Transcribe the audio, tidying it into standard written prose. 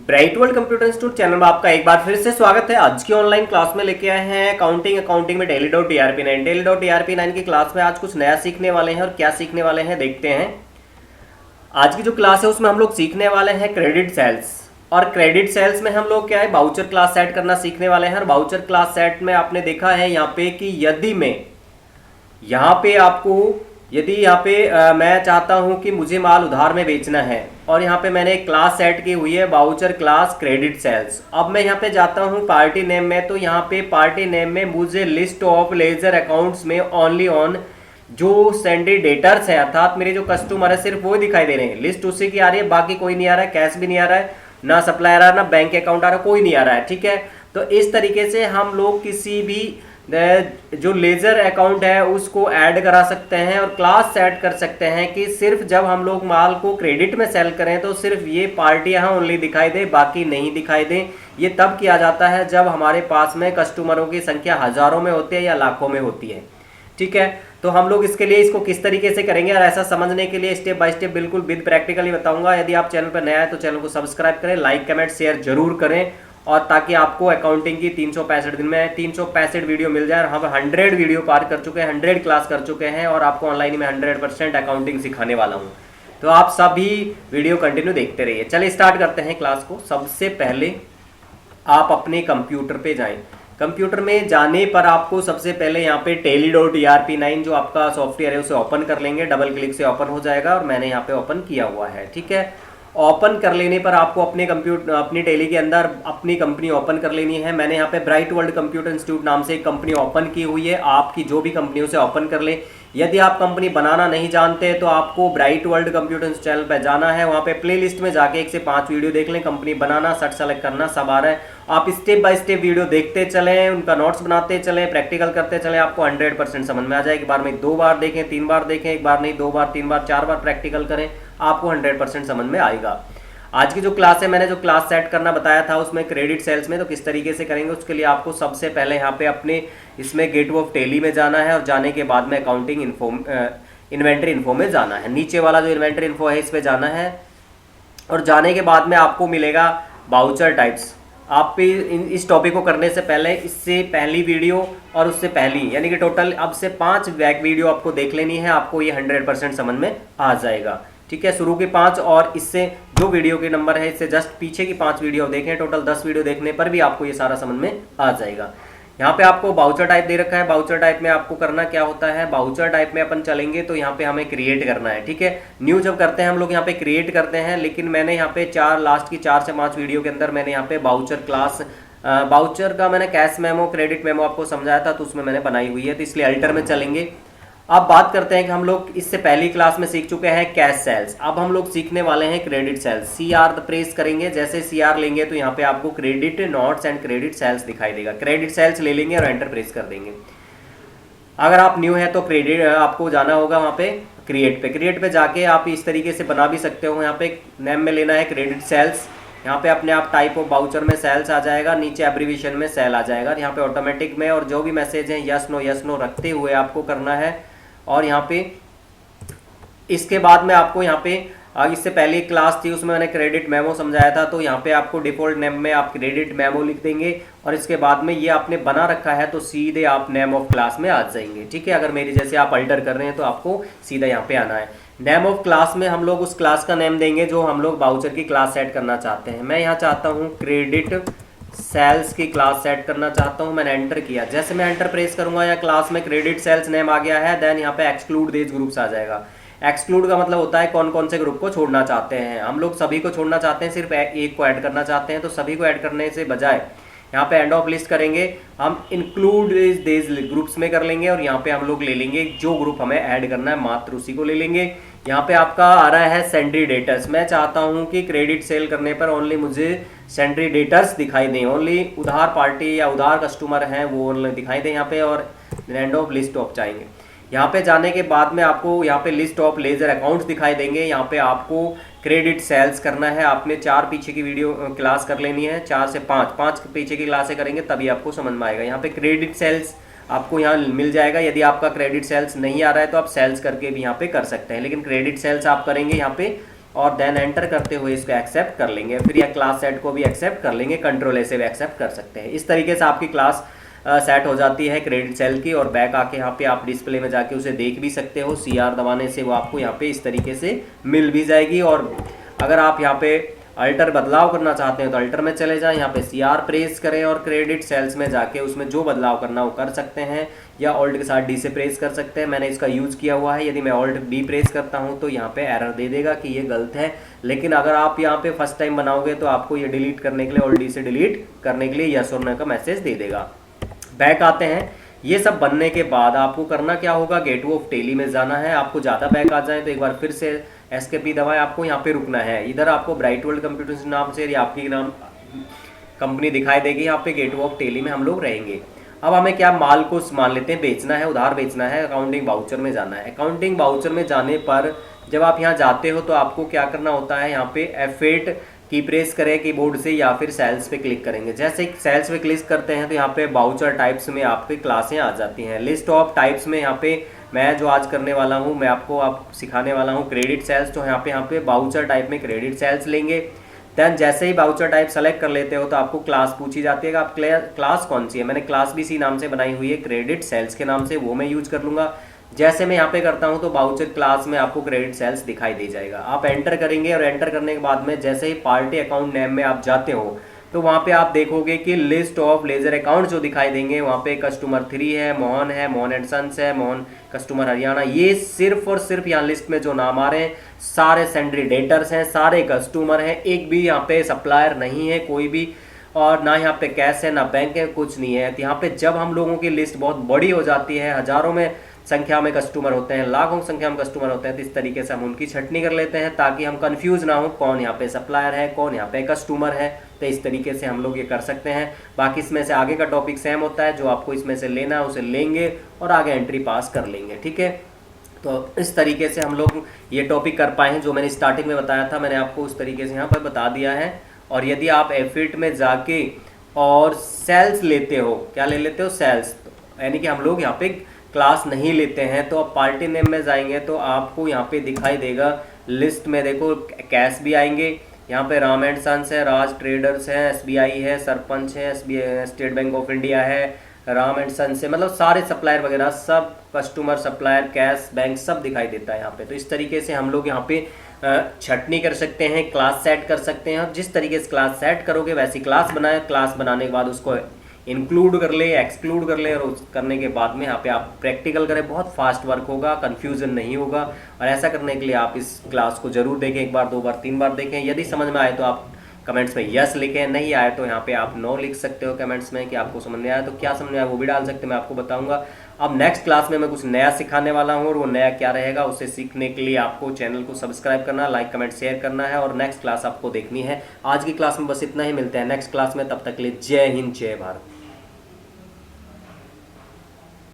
Bright world computer institute channel में आपका एक बार फिर से स्वागत है। आज की ऑनलाइन क्लास में लेके आए हैं अकाउंटिंग में टेली.टीआरपी 9 की क्लास में आज कुछ नया सीखने वाले हैं और क्या सीखने वाले हैं देखते हैं। आज की जो क्लास है उसमें हम लोग सीखने वाले हैं क्रेडिट सेल्स। और क्रेडिट सेल्स में हम लोग क्या है बाउचर क्लास सेट करना सीखने वाले हैं। और बाउचर क्लास सेट में आपने देखा है यहाँ पे कि यदि यहाँ पे मैं चाहता हूं कि मुझे माल उधार में बेचना है और यहाँ पे मैंने एक क्लास सेट की हुई है बाउचर क्लास क्रेडिट सेल्स। अब मैं यहाँ पे जाता हूँ पार्टी नेम में, तो यहाँ पे पार्टी नेम में मुझे लिस्ट ऑफ लेजर अकाउंट्स में ओनली ऑन जो सेंडी डेटर्स है अर्थात मेरे जो कस्टमर है सिर्फ वो दिखाई दे रहे हैं। लिस्ट उसी की आ रही है, बाकी कोई नहीं आ रहा है, कैश भी नहीं आ रहा है, ना सप्लायर आ रहा है, ना बैंक अकाउंट आ रहा है, कोई नहीं आ रहा है। ठीक है, तो इस तरीके से हम लोग किसी भी जो लेजर अकाउंट है उसको ऐड करा सकते हैं और क्लास सेट कर सकते हैं कि सिर्फ जब हम लोग माल को क्रेडिट में सेल करें तो सिर्फ ये पार्टी यहाँ ओनली दिखाई दे, बाकी नहीं दिखाई दे। ये तब किया जाता है जब हमारे पास में कस्टमरों की संख्या हजारों में होती है या लाखों में होती है। ठीक है, तो हम लोग इसके लिए इसको किस तरीके से करेंगे और ऐसा समझने के लिए स्टेप बाय स्टेप बिल्कुल विद प्रैक्टिकली बताऊंगा। यदि आप चैनल पर नया है तो चैनल को सब्सक्राइब करें, लाइक कमेंट शेयर जरूर करें और ताकि आपको अकाउंटिंग की 365 दिन में 365 वीडियो मिल जाए। और हम 100 वीडियो पार कर चुके हैं, 100 क्लास कर चुके हैं और आपको ऑनलाइन में 100% अकाउंटिंग सिखाने वाला हूं। तो आप सभी वीडियो कंटिन्यू देखते रहिए। चलिए स्टार्ट करते हैं क्लास को। सबसे पहले आप अपने कंप्यूटर पे जाएं। कंप्यूटर में जाने पर आपको सबसे पहले यहाँ पे टेली.टीआरपी 9 जो आपका सॉफ्टवेयर है उसे ओपन कर लेंगे। डबल क्लिक से ओपन हो जाएगा और मैंने यहाँ पे ओपन किया हुआ है। ठीक है, ओपन कर लेने पर आपको अपनी टेली के अंदर अपनी कंपनी ओपन कर लेनी है। मैंने यहाँ पे ब्राइट वर्ल्ड कंप्यूटर इंस्टीट्यूट नाम से एक कंपनी ओपन की हुई है। आपकी जो भी कंपनी उसे ओपन कर ले। यदि आप कंपनी बनाना नहीं जानते तो आपको ब्राइट वर्ल्ड कंप्यूटर चैनल पर जाना है, वहाँ पे प्लेलिस्ट में जाके 1 से 5 वीडियो देख लें। कंपनी बनाना, सर्च सेलेक्ट करना सब आ रहा है। आप स्टेप बाय स्टेप वीडियो देखते चलें, उनका नोट्स बनाते चलें, प्रैक्टिकल करते चलें, आपको 100% समझ में आ जाएगी। एक बार में 2 बार देखें, 3 बार देखें, एक बार नहीं 2 बार 3 बार 4 बार प्रैक्टिकल करें, आपको 100% समझ में आएगा। आज की जो क्लास है मैंने जो क्लास सेट करना बताया था उसमें क्रेडिट सेल्स में, तो किस तरीके से करेंगे उसके लिए आपको सबसे पहले यहाँ पे अपने इसमें गेटवे ऑफ टेली में जाना है और जाने के बाद में अकाउंटिंग इन्वेंटरी इन्फो में जाना है। नीचे वाला जो इन्वेंटरी इन्फो है इस पे जाना है और जाने के बाद में आपको मिलेगा बाउचर टाइप्स। आप भी इस टॉपिक को करने से पहले इससे पहली वीडियो और उससे पहली यानी कि टोटल अब से 5 बैक वीडियो आपको देख लेनी है, आपको ये 100% समझ में आ जाएगा। ठीक है, शुरू की 5 और इससे जो वीडियो के नंबर है इससे जस्ट पीछे की 5 वीडियो देखें। टोटल 10 वीडियो देखने पर भी आपको ये सारा समझ में आ जाएगा। यहाँ पे आपको बाउचर टाइप दे रखा है। बाउचर टाइप में आपको करना क्या होता है, बाउचर टाइप में अपन चलेंगे तो यहाँ पे हमें क्रिएट करना है। ठीक है, न्यू जब करते हैं हम लोग यहाँ पे क्रिएट करते हैं, लेकिन मैंने यहाँ पे लास्ट की 4 से 5 वीडियो के अंदर मैंने यहाँ पे बाउचर का मैंने कैश मेमो क्रेडिट मेमो आपको समझाया था, तो उसमें मैंने बनाई हुई है, तो इसलिए अल्टर में चलेंगे। अब बात करते हैं कि हम लोग इससे पहली क्लास में सीख चुके हैं कैश सेल्स। अब हम लोग सीखने वाले हैं क्रेडिट सेल्स। CR प्रेस करेंगे, जैसे CR लेंगे तो यहाँ पे आपको credit notes and credit sales दिखाई देगा। क्रेडिट सेल्स ले लेंगे और एंटर प्रेस कर देंगे। अगर आप न्यू है तो क्रेडिट आपको जाना होगा वहाँ पे क्रिएट पे जाके आप इस तरीके से बना भी सकते हो। यहाँ पे नेम में लेना है क्रेडिट सेल्स, यहाँ पे अपने आप टाइप ऑफ बाउचर में सेल्स आ जाएगा, नीचे एब्रीविएशन में सेल आ जाएगा, यहाँ पे ऑटोमेटिक में और जो भी मैसेज है यस नो रखते हुए आपको करना है। और यहाँ पे इसके बाद में आपको यहाँ पे इससे पहले क्लास थी उसमें मैंने क्रेडिट मेमो समझाया था, तो यहाँ पे आपको डिफॉल्ट नेम में आप क्रेडिट मेमो लिख देंगे और इसके बाद में ये आपने बना रखा है तो सीधे आप नेम ऑफ क्लास में आ जाएंगे। ठीक है, अगर मेरी जैसे आप अल्टर कर रहे हैं तो आपको सीधा यहाँ पे आना है। नेम ऑफ क्लास में हम लोग उस क्लास का नेम देंगे जो हम लोग बाउचर की क्लास सेट करना चाहते हैं। मैं यहाँ चाहता हूँ क्रेडिट सेल्स की क्लास सेट करना चाहता हूं। मैंने एंटर किया, जैसे मैं एंटर प्रेस करूंगा या क्लास में क्रेडिट सेल्स नेम आ गया है, देन यहाँ पे एक्सक्लूड दिस ग्रुप्स आ जाएगा। एक्सक्लूड का मतलब होता है कौन कौन से ग्रुप को छोड़ना चाहते हैं। हम लोग सभी को छोड़ना चाहते हैं, सिर्फ एक को ऐड करना चाहते हैं, तो सभी को ऐड करने से बजाय यहाँ पे एंड ऑफ लिस्ट करेंगे, हम इंक्लूड दिस ग्रुप्स में कर लेंगे और यहाँ पे हम लोग ले लेंगे जो ग्रुप हमें ऐड करना है मात्र उसी को ले लेंगे। यहाँ पे आपका आ रहा है सेंड्री डेटर्स। मैं चाहता हूँ कि क्रेडिट सेल करने पर ओनली मुझे सेंड्री डेटर्स दिखाई दें, ओनली उधार पार्टी या उधार कस्टमर हैं वो दिखाई दें यहाँ पे, और एंड ऑफ लिस्ट ऑफ जाएंगे। यहाँ पे जाने के बाद में आपको यहाँ पे लिस्ट ऑफ लेजर अकाउंट्स दिखाई देंगे। यहाँ पे आपको क्रेडिट सेल्स करना है। आपने 4 पीछे की वीडियो क्लास कर लेनी है, 4 से 5 पीछे की क्लासें करेंगे तभी आपको समझ में आएगा। यहाँ पे क्रेडिट सेल्स आपको यहाँ मिल जाएगा। यदि आपका क्रेडिट सेल्स नहीं आ रहा है तो आप सेल्स करके भी यहाँ पे कर सकते हैं, लेकिन क्रेडिट सेल्स आप करेंगे यहाँ पे और देन एंटर करते हुए इसको एक्सेप्ट कर लेंगे। फिर यह क्लास सेट को भी एक्सेप्ट कर लेंगे, कंट्रोल ए से भी एक्सेप्ट कर सकते हैं। इस तरीके से आपकी क्लास सेट हो जाती है क्रेडिट सेल की। और बैक आके यहाँ पे आप डिस्प्ले में जाके उसे देख भी सकते हो, CR दबाने से वो आपको यहाँ पे इस तरीके से मिल भी जाएगी। और अगर आप यहाँ पे अल्टर बदलाव करना चाहते हैं तो अल्टर में चले जाएं, यहाँ पे CR प्रेस करें और क्रेडिट सेल्स में जाके उसमें जो बदलाव करना वो कर सकते हैं, या ऑल्ट के साथ D से प्रेस कर सकते हैं। मैंने इसका यूज़ किया हुआ है। यदि मैं ऑल्ट B प्रेस करता हूँ तो यहाँ पे एरर दे देगा कि ये गलत है। लेकिन अगर आप यहाँ पे फर्स्ट टाइम बनाओगे तो आपको ये डिलीट करने के लिए ऑल्ट D से डिलीट करने के लिए यस और नो का मैसेज दे देगा। बैक आते हैं। ये सब बनने के बाद आपको करना क्या होगा, गेटवे ऑफ टेली में जाना है। आपको ज़्यादा बैक आ जाए तो एक बार फिर से एस्केप दबाएं, आपको यहाँ पे रुकना है। इधर आपको ब्राइट वर्ल्ड कंप्यूटर्स नाम से या आपकी नाम कंपनी दिखाई देगी। यहाँ पे गेटवे ऑफ टेली में हम लोग रहेंगे। अब हमें क्या माल को मान लेते हैं बेचना है, उधार बेचना है। अकाउंटिंग वाउचर में जाना है। अकाउंटिंग वाउचर में जाने पर जब आप यहाँ जाते हो तो आपको क्या करना होता है, यहाँ पे F8 की प्रेस करें कीबोर्ड से या फिर सेल्स पे क्लिक करेंगे। जैसे सेल्स पे क्लिक करते हैं तो यहाँ पे वाउचर टाइप्स में आपकी क्लासें आ जाती हैं। लिस्ट ऑफ टाइप्स में यहाँ पे मैं जो आज करने वाला हूँ, मैं आपको सिखाने वाला हूँ क्रेडिट सेल्स। तो यहाँ पे वाउचर टाइप में क्रेडिट सेल्स लेंगे। देन जैसे ही वाउचर टाइप सेलेक्ट कर लेते हो तो आपको क्लास पूछी जाती है कि आप क्लास कौन सी है। मैंने क्लास भी इसी नाम से बनाई हुई है, क्रेडिट सेल्स के नाम से, वो मैं यूज कर लूँगा। जैसे मैं यहाँ पे करता हूँ तो वाउचर क्लास में आपको क्रेडिट सेल्स दिखाई दे जाएगा। आप एंटर करेंगे और एंटर करने के बाद में जैसे ही पार्टी अकाउंट नेम में आप जाते हो तो वहाँ पे आप देखोगे कि लिस्ट ऑफ लेजर अकाउंट जो दिखाई देंगे, वहाँ पे कस्टमर 3 है, मोहन एंड सन्स है, मोहन कस्टमर हरियाणा। ये सिर्फ और सिर्फ यहाँ लिस्ट में जो नाम आ रहे हैं सारे सेंड्री डेटर्स हैं, सारे कस्टमर हैं। एक भी यहाँ पे सप्लायर नहीं है कोई भी, और ना यहाँ पे कैश है ना बैंक है, कुछ नहीं है। तो यहाँ पे जब हम लोगों की लिस्ट बहुत बड़ी हो जाती है, हजारों में संख्या में कस्टमर होते हैं, लाखों संख्या में कस्टमर होते हैं, तो इस तरीके से हम उनकी छटनी कर लेते हैं ताकि हम कंफ्यूज ना हो कौन यहाँ पे सप्लायर है कौन यहाँ पे कस्टमर है। तो इस तरीके से हम लोग ये कर सकते हैं। बाकी इसमें से आगे का टॉपिक सेम होता है, जो आपको इसमें से लेना है उसे लेंगे और आगे एंट्री पास कर लेंगे। ठीक है, तो इस तरीके से हम लोग ये टॉपिक कर पाए हैं। जो मैंने स्टार्टिंग में बताया था मैंने आपको उस तरीके से यहाँ पर बता दिया है। और यदि आप F8 में जाके और सेल्स लेते हो, क्या ले लेते हो, सेल्स, यानी कि हम लोग यहाँ पे क्लास नहीं लेते हैं, तो आप पार्टी नेम में जाएंगे तो आपको यहाँ पे दिखाई देगा लिस्ट में, देखो कैश भी आएंगे, यहाँ पे राम एंड सन्स है, राज ट्रेडर्स है, SBI है, सरपंच है, SBI state bank of India है, राम एंड सन्स है, मतलब सारे सप्लायर वगैरह सब, कस्टमर सप्लायर कैश बैंक सब दिखाई देता है यहाँ पे। तो इस तरीके से हम लोग यहाँ पे छटनी कर सकते हैं, क्लास सेट कर सकते हैं। और जिस तरीके से क्लास सेट करोगे वैसी क्लास बनाए, क्लास बनाने के बाद उसको इंक्लूड कर ले, एक्सक्लूड कर ले, और उस करने के बाद में यहाँ पे आप प्रैक्टिकल करें। बहुत फास्ट वर्क होगा, कंफ्यूजन नहीं होगा। और ऐसा करने के लिए आप इस क्लास को जरूर देखें, 1 बार 2 बार 3 बार देखें। यदि समझ में आए तो आप कमेंट्स में यस लिखें, नहीं आए तो यहाँ पे आप नो लिख सकते हो कमेंट्स में कि आपको समझ में आया। तो क्या समझ में आया वो भी डाल सकते हैं, मैं आपको बताऊंगा। अब नेक्स्ट क्लास में मैं कुछ नया सिखाने वाला हूँ, और वो नया क्या रहेगा उसे सीखने के लिए आपको चैनल को सब्सक्राइब करना, लाइक कमेंट शेयर करना है, और नेक्स्ट क्लास आपको देखनी है। आज की क्लास में बस इतना ही, मिलते हैं नेक्स्ट क्लास में, तब तक के लिए जय हिंद जय भारत।